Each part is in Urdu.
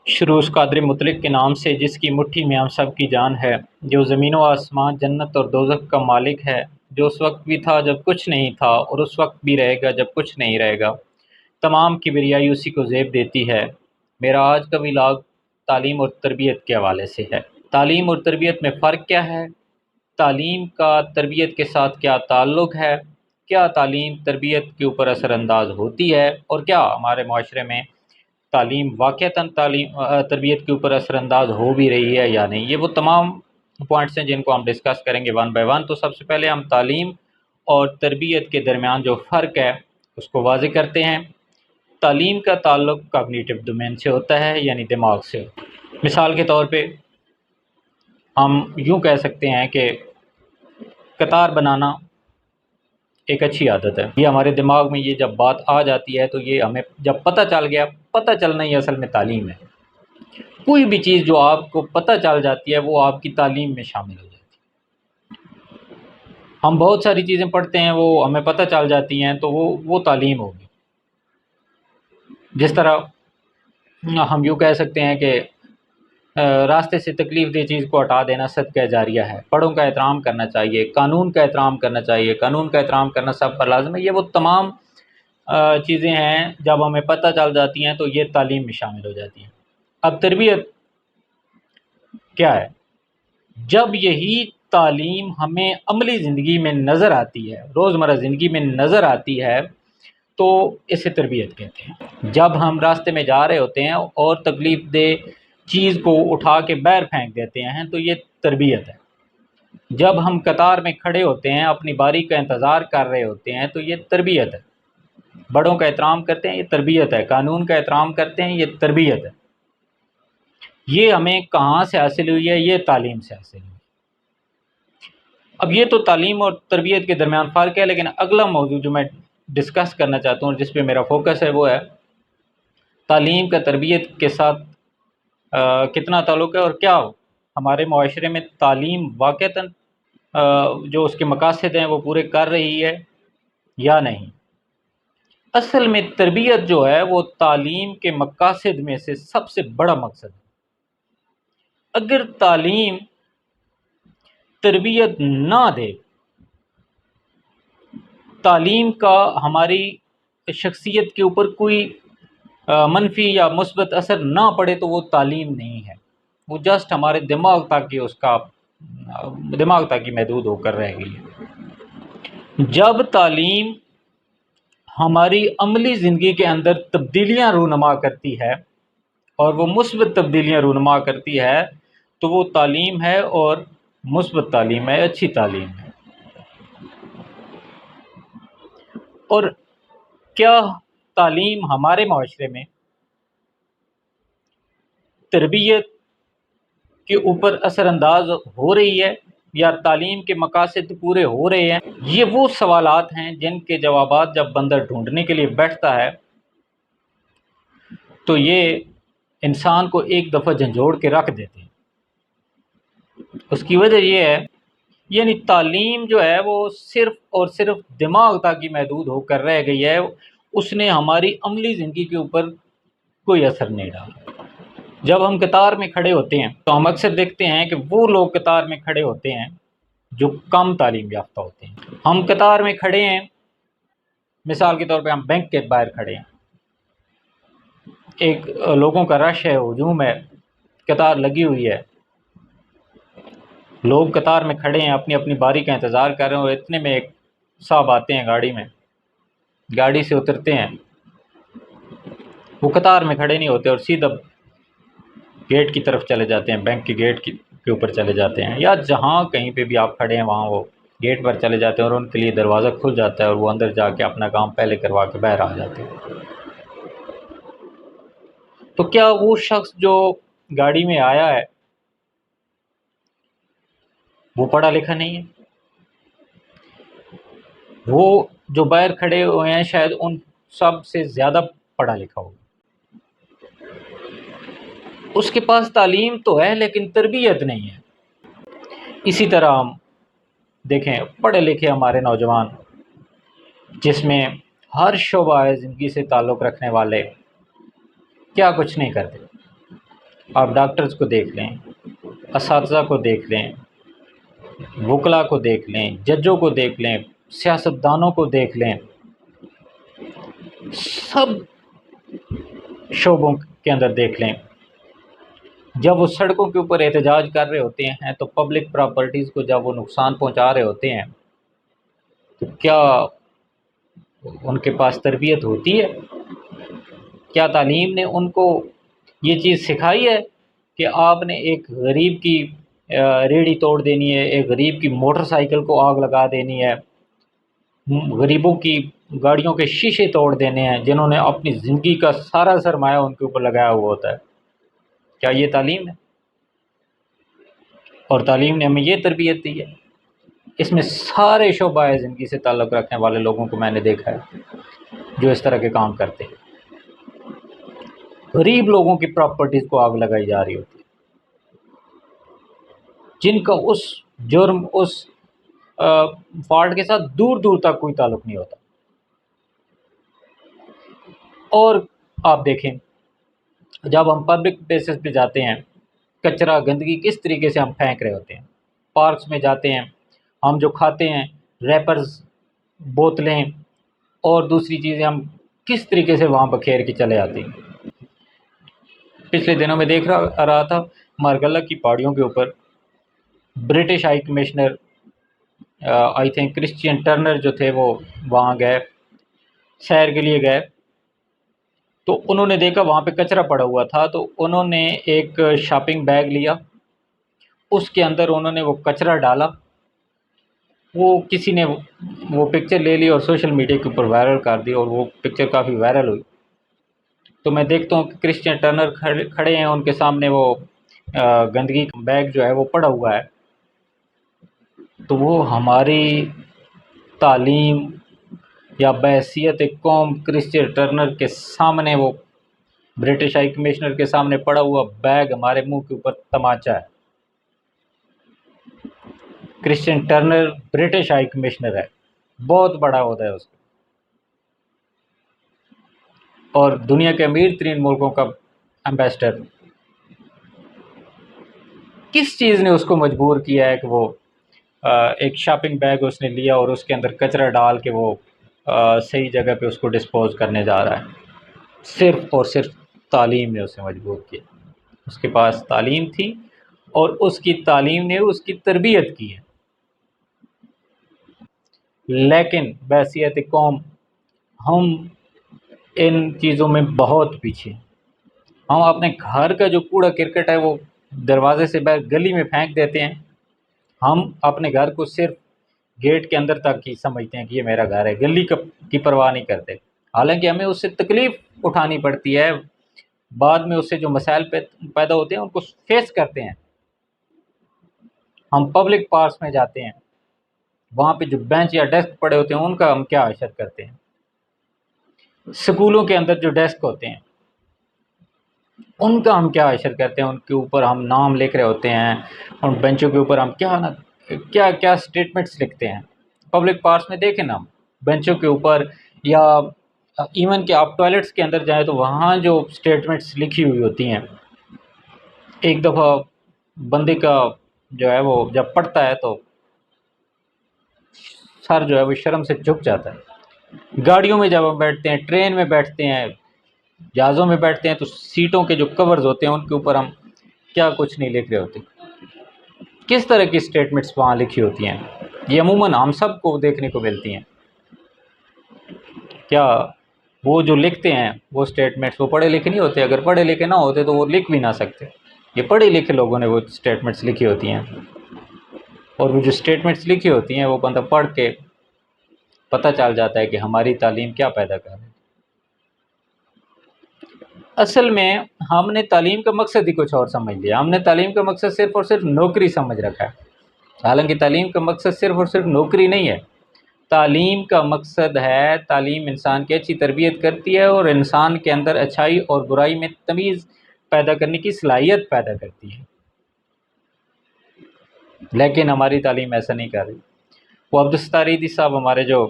شروع قادر مطلق کے نام سے، جس کی مٹھی میں ہم سب کی جان ہے، جو زمین و آسمان، جنت اور دوزخ کا مالک ہے، جو اس وقت بھی تھا جب کچھ نہیں تھا اور اس وقت بھی رہے گا جب کچھ نہیں رہے گا۔ تمام کبریائی اسی کو زیب دیتی ہے۔ میرا آج کا ولاگ تعلیم اور تربیت کے حوالے سے ہے۔ تعلیم اور تربیت میں فرق کیا ہے؟ تعلیم کا تربیت کے ساتھ کیا تعلق ہے؟ کیا تعلیم تربیت کے اوپر اثر انداز ہوتی ہے؟ اور کیا ہمارے معاشرے میں تعلیم واقعتاً تربیت کے اوپر اثر انداز ہو بھی رہی ہے یا نہیں؟ یہ وہ تمام پوائنٹس ہیں جن کو ہم ڈسکس کریں گے ون بائی ون۔ تو سب سے پہلے ہم تعلیم اور تربیت کے درمیان جو فرق ہے اس کو واضح کرتے ہیں۔ تعلیم کا تعلق کاگنیٹو ڈومین سے ہوتا ہے، یعنی دماغ سے۔ مثال کے طور پہ ہم یوں کہہ سکتے ہیں کہ قطار بنانا ایک اچھی عادت ہے۔ یہ ہمارے دماغ میں یہ جب بات آ جاتی ہے تو یہ ہمیں جب پتہ چل گیا، پتہ چلنا ہی اصل میں تعلیم ہے۔ کوئی بھی چیز جو آپ کو پتہ چل جاتی ہے وہ آپ کی تعلیم میں شامل ہو جاتی ہے۔ ہم بہت ساری چیزیں پڑھتے ہیں، وہ ہمیں پتہ چل جاتی ہیں تو وہ تعلیم ہوگی۔ جس طرح ہم یوں کہہ سکتے ہیں کہ راستے سے تکلیف دہ چیز کو ہٹا دینا صدقہ جاریہ ہے، بڑوں کا احترام کرنا چاہیے، قانون کا احترام کرنا چاہیے، قانون کا احترام کرنا سب پر لازم ہے۔ یہ وہ تمام چیزیں ہیں جب ہمیں پتہ چل جاتی ہیں تو یہ تعلیم میں شامل ہو جاتی ہیں۔ اب تربیت کیا ہے؟ جب یہی تعلیم ہمیں عملی زندگی میں نظر آتی ہے، روزمرہ زندگی میں نظر آتی ہے، تو اسے تربیت کہتے ہیں۔ جب ہم راستے میں جا رہے ہوتے ہیں اور تکلیف دہ چیز کو اٹھا کے باہر پھینک دیتے ہیں تو یہ تربیت ہے۔ جب ہم قطار میں کھڑے ہوتے ہیں، اپنی باری کا انتظار کر رہے ہوتے ہیں تو یہ تربیت ہے۔ بڑوں کا احترام کرتے ہیں، یہ تربیت ہے۔ قانون کا احترام کرتے ہیں، یہ تربیت ہے۔ یہ ہمیں کہاں سے حاصل ہوئی ہے؟ یہ تعلیم سے حاصل ہوئی۔ اب یہ تو تعلیم اور تربیت کے درمیان فرق ہے، لیکن اگلا موضوع جو میں ڈسکس کرنا چاہتا ہوں، جس پہ میرا فوکس ہے، وہ ہے تعلیم کا تربیت کے ساتھ کتنا تعلق ہے، اور کیا ہمارے معاشرے میں تعلیم واقعتاً جو اس کے مقاصد ہیں وہ پورے کر رہی ہے یا نہیں۔ اصل میں تربیت جو ہے وہ تعلیم کے مقاصد میں سے سب سے بڑا مقصد ہے۔ اگر تعلیم تربیت نہ دے، تعلیم کا ہماری شخصیت کے اوپر کوئی منفی یا مثبت اثر نہ پڑے تو وہ تعلیم نہیں ہے، وہ جسٹ ہمارے دماغ تک ہی محدود ہو کر رہ گئی ہے۔ جب تعلیم ہماری عملی زندگی کے اندر تبدیلیاں رونما کرتی ہے اور وہ مثبت تبدیلیاں رونما کرتی ہے تو وہ تعلیم ہے، اور مثبت تعلیم ہے، اچھی تعلیم ہے۔ اور کیا تعلیم ہمارے معاشرے میں تربیت کے اوپر اثر انداز ہو رہی ہے یا تعلیم کے مقاصد پورے ہو رہے ہیں؟ یہ وہ سوالات ہیں جن کے جوابات جب بندہ ڈھونڈنے کے لیے بیٹھتا ہے تو یہ انسان کو ایک دفعہ جھنجھوڑ کے رکھ دیتے ہیں۔ اس کی وجہ یہ ہے، یعنی تعلیم جو ہے وہ صرف اور صرف دماغ تک ہی محدود ہو کر رہ گئی ہے، اس نے ہماری عملی زندگی کے اوپر کوئی اثر نہیں ڈالا۔ جب ہم قطار میں کھڑے ہوتے ہیں تو ہم اکثر دیکھتے ہیں کہ وہ لوگ قطار میں کھڑے ہوتے ہیں جو کم تعلیم یافتہ ہوتے ہیں۔ ہم قطار میں کھڑے ہیں، مثال کے طور پہ ہم بینک کے باہر کھڑے ہیں، ایک لوگوں کا رش ہے، ہجوم ہے، قطار لگی ہوئی ہے، لوگ قطار میں کھڑے ہیں، اپنی اپنی باری کا انتظار کر رہے ہیں، اور اتنے میں ایک صاحب آتے ہیں گاڑی میں، گاڑی سے اترتے ہیں، وہ قطار میں کھڑے نہیں ہوتے اور سیدھا گیٹ کی طرف چلے جاتے ہیں، بینک کے گیٹ کے اوپر چلے جاتے ہیں، یا جہاں کہیں پہ بھی آپ کھڑے ہیں وہاں وہ گیٹ پر چلے جاتے ہیں اور ان کے لیے دروازہ کھل جاتا ہے اور وہ اندر جا کے اپنا کام پہلے کروا کے باہر آ جاتے ہیں۔ تو کیا وہ شخص جو گاڑی میں آیا ہے وہ پڑھا لکھا نہیں ہے؟ وہ جو باہر کھڑے ہوئے ہیں شاید ان سب سے زیادہ پڑھا لکھا ہوگا، اس کے پاس تعلیم تو ہے لیکن تربیت نہیں ہے۔ اسی طرح ہم دیکھیں پڑھے لکھے ہمارے نوجوان، جس میں ہر شعبہ زندگی سے تعلق رکھنے والے، کیا کچھ نہیں کرتے۔ آپ ڈاکٹرز کو دیکھ لیں، اساتذہ کو دیکھ لیں، وکلاء کو دیکھ لیں، ججوں کو دیکھ لیں، سیاستدانوں کو دیکھ لیں، سب شعبوں کے اندر دیکھ لیں، جب وہ سڑکوں کے اوپر احتجاج کر رہے ہوتے ہیں تو پبلک پراپرٹیز کو جب وہ نقصان پہنچا رہے ہوتے ہیں تو کیا ان کے پاس تربیت ہوتی ہے؟ کیا تعلیم نے ان کو یہ چیز سکھائی ہے کہ آپ نے ایک غریب کی ریڑھی توڑ دینی ہے، ایک غریب کی موٹر سائیکل کو آگ لگا دینی ہے، غریبوں کی گاڑیوں کے شیشے توڑ دینے ہیں جنہوں نے اپنی زندگی کا سارا سرمایہ ان کے اوپر لگایا ہوا ہوتا ہے؟ کیا یہ تعلیم ہے؟ اور تعلیم نے ہمیں یہ تربیت دی ہے؟ اس میں سارے شعبہ زندگی سے تعلق رکھنے والے لوگوں کو میں نے دیکھا ہے جو اس طرح کے کام کرتے ہیں۔ غریب لوگوں کی پراپرٹیز کو آگ لگائی جا رہی ہوتی ہے جن کا اس جرم، اس فالٹ کے ساتھ دور دور تک کوئی تعلق نہیں ہوتا۔ اور آپ دیکھیں جب ہم پبلک پلیسز پہ جاتے ہیں، کچرا گندگی کس طریقے سے ہم پھینک رہے ہوتے ہیں، پارکس میں جاتے ہیں، ہم جو کھاتے ہیں ریپرز، بوتلیں اور دوسری چیزیں ہم کس طریقے سے وہاں بکھیر کے چلے آتے ہیں۔ پچھلے دنوں میں دیکھ رہا تھا مارگلہ کی پہاڑیوں کے اوپر British high commissioner I think Christian Turner جو تھے وہ وہاں گئے، سیر کے لیے گئے، تو انہوں نے دیکھا وہاں پہ کچرا پڑا ہوا تھا، تو انہوں نے ایک شاپنگ بیگ لیا، اس کے اندر انہوں نے وہ کچرا ڈالا، وہ کسی نے وہ پکچر لے لی اور سوشل میڈیا کے اوپر وائرل کر دی اور وہ پکچر کافی وائرل ہوئی۔ تو میں دیکھتا ہوں کہ کرسچین ٹرنر کھڑے ہیں، ان کے سامنے وہ گندگی کا بیگ جو ہے وہ پڑا ہوا ہے، تو وہ ہماری تعلیم یا بحیثیت قوم کرسچین ٹرنر کے سامنے، وہ برٹش ہائی کمشنر کے سامنے پڑا ہوا بیگ ہمارے منہ کے اوپر تماچا ہے۔ Christian Turner British high commissioner ہے، بہت بڑا عہدہ ہے اس کا، اور دنیا کے امیر ترین ملکوں کا امبیسڈر۔ کس چیز نے اس کو مجبور کیا ہے کہ وہ ایک شاپنگ بیگ اس نے لیا اور اس کے اندر کچرا ڈال کے وہ صحیح جگہ پہ اس کو ڈسپوز کرنے جا رہا ہے؟ صرف اور صرف تعلیم نے اسے مجبور کیا۔ اس کے پاس تعلیم تھی اور اس کی تعلیم نے اس کی تربیت کی ہے، لیکن بحیثیت قوم ہم ان چیزوں میں بہت پیچھے ہیں۔ ہم اپنے گھر کا جو کوڑا کرکٹ ہے وہ دروازے سے باہر گلی میں پھینک دیتے ہیں، ہم اپنے گھر کو صرف گیٹ کے اندر تک ہی سمجھتے ہیں کہ یہ میرا گھر ہے، گلی کی پرواہ نہیں کرتے، حالانکہ ہمیں اس سے تکلیف اٹھانی پڑتی ہے، بعد میں اس سے جو مسائل پیدا ہوتے ہیں ان کو فیس کرتے ہیں۔ ہم پبلک پارکس میں جاتے ہیں، وہاں پہ جو بینچ یا ڈیسک پڑے ہوتے ہیں ان کا ہم کیا حشر کرتے ہیں، اسکولوں کے اندر جو ڈیسک ہوتے ہیں ان کا ہم کیا حشر کرتے ہیں، ان کے اوپر ہم نام لکھ رہے ہوتے ہیں، ان بینچوں کے اوپر ہم کیا کیا اسٹیٹمنٹس لکھتے ہیں۔ پبلک پارکس میں دیکھیں نا، بینچوں کے اوپر یا ایون کہ آپ ٹوائلٹس کے اندر جائیں تو وہاں جو اسٹیٹمنٹس لکھی ہوئی ہوتی ہیں، ایک دفعہ بندے کا جو ہے وہ جب پڑھتا ہے تو سر جو ہے وہ شرم سے جھک جاتا ہے۔ گاڑیوں میں جب ہم بیٹھتے ہیں، ٹرین میں بیٹھتے ہیں، جہازوں میں بیٹھتے ہیں، تو سیٹوں کے جو کورز ہوتے ہیں ان کے اوپر ہم کیا کچھ نہیں لکھ رہے ہوتے، کس طرح کی اسٹیٹمنٹس وہاں لکھی ہوتی ہیں، یہ عموماً ہم سب کو دیکھنے کو ملتی ہیں۔ کیا وہ جو لکھتے ہیں وہ اسٹیٹمنٹس وہ پڑھے لکھے نہیں ہوتے؟ اگر پڑھے لکھے نہ ہوتے تو وہ لکھ بھی نہ سکتے، یہ پڑھے لکھے لوگوں نے وہ اسٹیٹمنٹس لکھی ہوتی ہیں، اور وہ جو اسٹیٹمنٹس لکھی ہوتی ہیں وہ بندہ پڑھ کے پتہ چل جاتا ہے کہ ہماری تعلیم کیا پیدا کر رہی ہے۔ اصل میں ہم نے تعلیم کا مقصد ہی کچھ اور سمجھ لیا، ہم نے تعلیم کا مقصد صرف اور صرف نوکری سمجھ رکھا ہے، حالانکہ تعلیم کا مقصد صرف اور صرف نوکری نہیں ہے۔ تعلیم کا مقصد ہے، تعلیم انسان کی اچھی تربیت کرتی ہے اور انسان کے اندر اچھائی اور برائی میں تمیز پیدا کرنے کی صلاحیت پیدا کرتی ہے، لیکن ہماری تعلیم ایسا نہیں کر رہی۔ وہ عبدالستار ایدھی صاحب ہمارے جو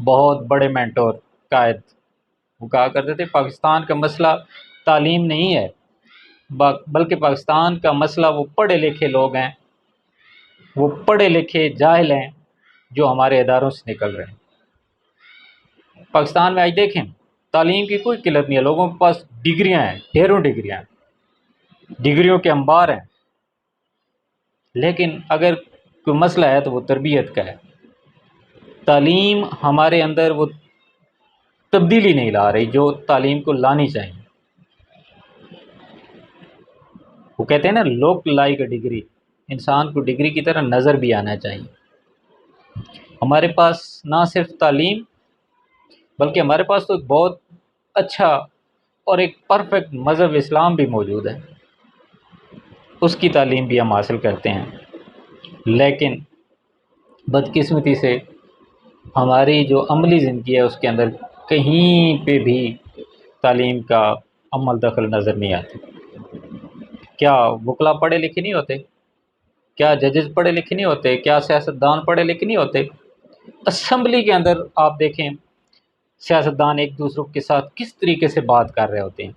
بہت بڑے مینٹور قائد، وہ کہا کرتے تھے پاکستان کا مسئلہ تعلیم نہیں ہے، بلکہ پاکستان کا مسئلہ وہ پڑھے لکھے لوگ ہیں، وہ پڑھے لکھے جاہل ہیں جو ہمارے اداروں سے نکل رہے ہیں۔ پاکستان میں آج دیکھیں تعلیم کی کوئی قلت نہیں ہے، لوگوں کے پاس ڈگریاں ہیں، ڈھیروں ڈگریاں ہیں، ڈگریوں کے انبار ہیں، لیکن اگر کوئی مسئلہ ہے تو وہ تربیت کا ہے۔ تعلیم ہمارے اندر وہ تبدیلی نہیں لا رہی جو تعلیم کو لانی چاہیے۔ وہ کہتے ہیں نا لوک لائک ڈگری، انسان کو ڈگری کی طرح نظر بھی آنا چاہیے۔ ہمارے پاس نہ صرف تعلیم بلکہ ہمارے پاس تو ایک بہت اچھا اور ایک پرفیکٹ مذہب اسلام بھی موجود ہے، اس کی تعلیم بھی ہم حاصل کرتے ہیں، لیکن بدقسمتی سے ہماری جو عملی زندگی ہے اس کے اندر کہیں پہ بھی تعلیم کا عمل دخل نظر نہیں آتی۔ کیا وکلا پڑھے لکھے نہیں ہوتے؟ کیا ججز پڑھے لکھے نہیں ہوتے؟ کیا سیاستدان پڑھے لکھے نہیں ہوتے؟ اسمبلی کے اندر آپ دیکھیں سیاستدان ایک دوسرے کے ساتھ کس طریقے سے بات کر رہے ہوتے ہیں۔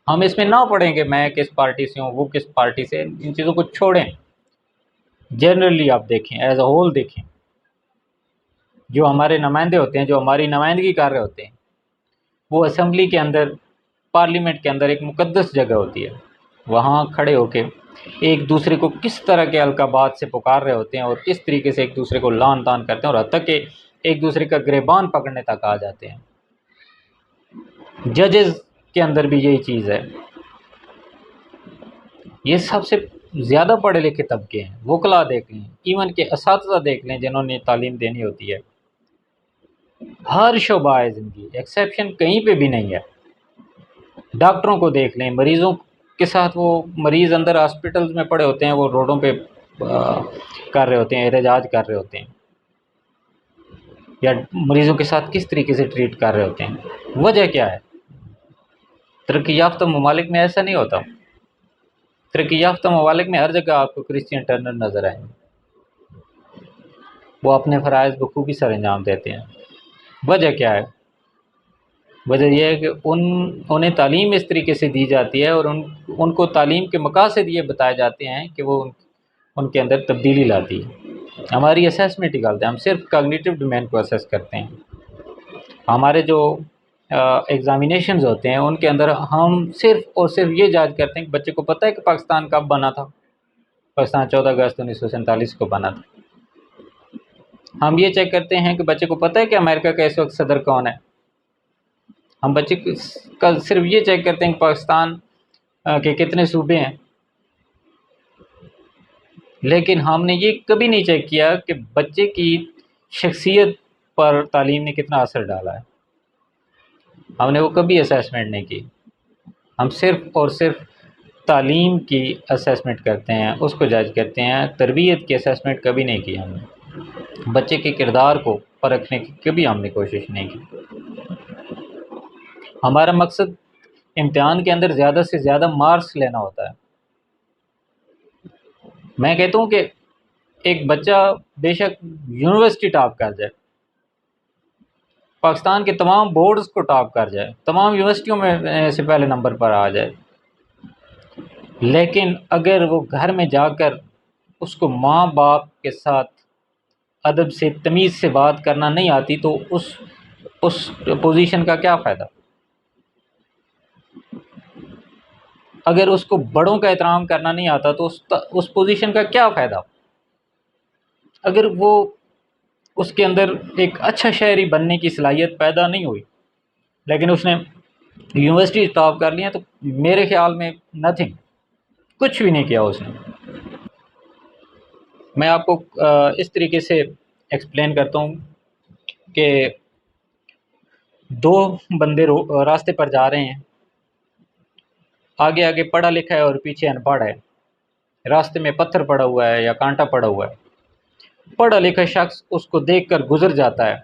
ہم اس میں نہ پڑھیں کہ میں کس پارٹی سے ہوں، وہ کس پارٹی سے، ان چیزوں کو چھوڑیں۔ جنرلی آپ دیکھیں، ایز اے ہول دیکھیں، جو ہمارے نمائندے ہوتے ہیں، جو ہماری نمائندگی کر رہے ہوتے ہیں، وہ اسمبلی کے اندر، پارلیمنٹ کے اندر ایک مقدس جگہ ہوتی ہے، وہاں کھڑے ہو کے ایک دوسرے کو کس طرح کے القابات سے پکار رہے ہوتے ہیں اور کس طریقے سے ایک دوسرے کو لان تان کرتے ہیں، اور حتیٰ کہ ایک دوسرے کا گریبان پکڑنے تک آ جاتے ہیں۔ ججز کے اندر بھی یہی چیز ہے۔ یہ سب سے زیادہ پڑھے لکھے طبقے ہیں، وکلا دیکھ لیں، ایون کہ اساتذہ دیکھ لیں جنہوں نے تعلیم دینی ہوتی ہے۔ ہر شعبہ ہے زندگی، ایکسیپشن کہیں پہ بھی نہیں ہے۔ ڈاکٹروں کو دیکھ لیں، مریضوں کے ساتھ، وہ مریض اندر ہاسپٹلز میں پڑے ہوتے ہیں، وہ روڈوں پہ کر رہے ہوتے ہیں، احتجاج کر رہے ہوتے ہیں، یا مریضوں کے ساتھ کس طریقے سے ٹریٹ کر رہے ہوتے ہیں۔ وجہ کیا ہے؟ ترقی یافتہ ممالک میں ایسا نہیں ہوتا۔ ترقی یافتہ ممالک میں ہر جگہ آپ کو کرسچین ٹرنر نظر آئیں گے، وہ اپنے فرائض بخوبی سر انجام دیتے ہیں۔ وجہ کیا ہے؟ وجہ یہ ہے کہ انہیں تعلیم اس طریقے سے دی جاتی ہے اور ان کو تعلیم کے مقاصد یہ بتائے جاتے ہیں کہ وہ ان کے اندر تبدیلی لاتی ہے۔ ہماری اسیسمنٹ ہی غلط ہے، ہم صرف کاگنیٹیو ڈومین کو اسیس کرتے ہیں۔ ہمارے جو ایگزامینیشنز ہوتے ہیں ان کے اندر ہم صرف اور صرف یہ جج کرتے ہیں کہ بچے کو پتہ ہے کہ پاکستان کب بنا تھا، پاکستان 14 اگست 1947 کو بنا تھا۔ ہم یہ چیک کرتے ہیں کہ بچے کو پتہ ہے کہ امریکہ کا اس وقت صدر کون ہے۔ ہم بچے کا صرف یہ چیک کرتے ہیں کہ پاکستان کے کتنے صوبے ہیں، لیکن ہم نے یہ کبھی نہیں چیک کیا کہ بچے کی شخصیت پر تعلیم نے کتنا اثر ڈالا ہے۔ ہم نے وہ کبھی اسیسمنٹ نہیں کی۔ ہم صرف اور صرف تعلیم کی اسیسمنٹ کرتے ہیں، اس کو جج کرتے ہیں، تربیت کی اسیسمنٹ کبھی نہیں کی ہم نے۔ بچے کے کردار کو پرکھنے کی کبھی ہم نے کوشش نہیں کی۔ ہمارا مقصد امتحان کے اندر زیادہ سے زیادہ مارکس لینا ہوتا ہے۔ میں کہتا ہوں کہ ایک بچہ بے شک یونیورسٹی ٹاپ کر جائے، پاکستان کے تمام بورڈز کو ٹاپ کر جائے، تمام یونیورسٹیوں میں سے پہلے نمبر پر آ جائے، لیکن اگر وہ گھر میں جا کر اس کو ماں باپ کے ساتھ ادب سے، تمیز سے بات کرنا نہیں آتی تو اس پوزیشن کا کیا فائدہ؟ اگر اس کو بڑوں کا احترام کرنا نہیں آتا تو اس پوزیشن کا کیا فائدہ؟ اگر وہ اس کے اندر ایک اچھا شہری بننے کی صلاحیت پیدا نہیں ہوئی لیکن اس نے یونیورسٹی ٹاپ کر لیا، تو میرے خیال میں نتھنگ، کچھ بھی نہیں کیا اس نے۔ میں آپ کو اس طریقے سے ایکسپلین کرتا ہوں کہ دو بندے راستے پر جا رہے ہیں، آگے آگے پڑھا لکھا ہے اور پیچھے ان پڑھ ہے، راستے میں پتھر پڑا ہوا ہے یا کانٹا پڑا ہوا ہے۔ پڑھا لکھا شخص اس کو دیکھ کر گزر جاتا ہے،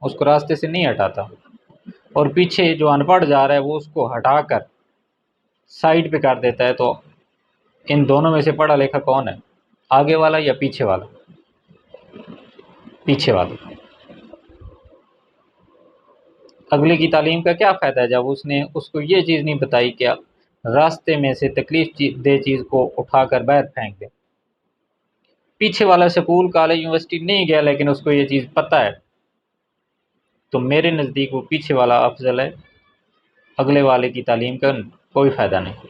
اس کو راستے سے نہیں ہٹاتا، اور پیچھے جو ان پڑھ جا رہا ہے وہ اس کو ہٹا کر سائڈ پہ کر دیتا ہے۔ تو ان دونوں میں سے پڑھا لکھا کون ہے؟ آگے والا یا پیچھے والا؟ پیچھے والا۔ اگلے کی تعلیم کا کیا فائدہ ہے جب اس نے اس کو یہ چیز نہیں بتائی کہ راستے میں سے تکلیف دہ چیز کو اٹھا کر باہر پھینک دیں۔ پیچھے والا اسکول کالج یونیورسٹی نہیں گیا لیکن اس کو یہ چیز پتہ ہے، تو میرے نزدیک وہ پیچھے والا افضل ہے، اگلے والے کی تعلیم کا کوئی فائدہ نہیں۔